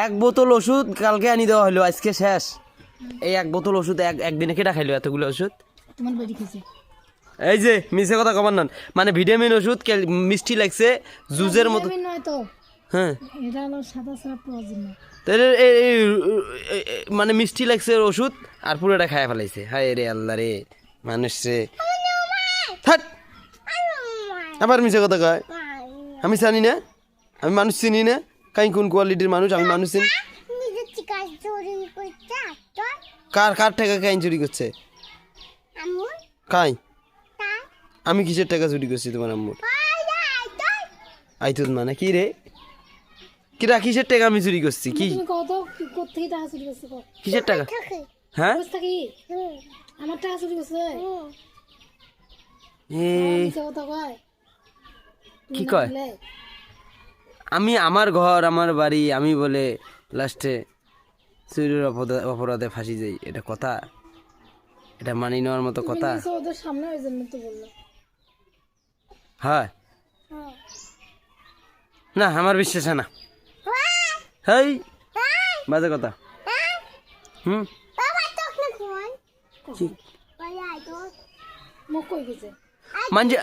এক বোতল ওষুধ কালকে আনি দেওয়া হলো, আজকে শেষ। এই এক বোতল ওষুধ একদিনে কেটা খাইলো এতগুলো ওষুধ? তোমার বেডি খেয়েছে। এই যে মিছে কথা কবার নন, মানে ভিটামিন ওষুধ মিষ্টি লাগছে জুজের মতো। ভিটামিন নয় তো, হ্যাঁ এটা হলো সাদা সাদা প্রয়োজন না। তাহলে মানে মিষ্টি লাগছে ওষুধ আর পুরোটা খায় ফেলাইছে। হায় রে আল্লাহ রে, মানুষ রে। থাক, আবার মিছে কথা কয়। আমি জানি না, আমি মানুষ চিনি না, কাই কোন কোয়ালিটির মানুষ, আমি মানুষ চিনি। কার কার টাকা কাইন চুরি করছে? কাই? আমি কিসের টাকা চুরি করছি তোমার আম্মুর? আইতুদ মানে কি রে? কিরা কিসের টাকা আমি চুরি করছি? কি তুমি কত কোত্থেকে টাকা চুরি করছো? কিসের টাকা? হ্যাঁ বস থাকি আমার টাকা চুরি করছে। এ মিথ্যা কথা কয়। কি কয়? আমি আমার ঘর আমার বাড়ি আমি বলে লাস্টে চুরির অপরাধে ফাঁসি যাই, এটা কথা? এটা মানি নেওয়ার মতো কথা? ওদের সামনে ওই জন্য তো বললো। হ্যাঁ না, আমার বিশ্বাস হয় না। হেই বাজে কথা। হুম মুখ কই গেছে? মানছে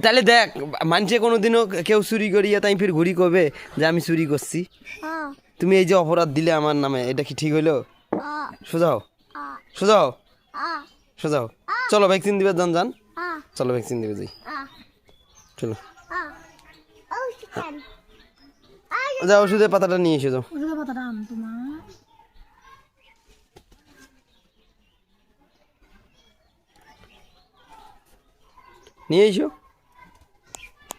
তাহলে দেখ, মানছে কোনোদিনও কেউ চুরি করিয়া তাই ফির ঘুরি করবে যে আমি চুরি করছি? তুমি এই যে অপরাধ দিলে আমার নামে, এটা কি ঠিক হইলো? সোজাও সোজাও সোজাও, চলো ভ্যাকসিন দিবে যান যান, চলো ভ্যাকসিন দিবে যাই, চলো যাও ওষুধের পাতাটা নিয়ে এসে যাও। ওষুধের পাতাটা আন তোমার। নিয়ে এসো।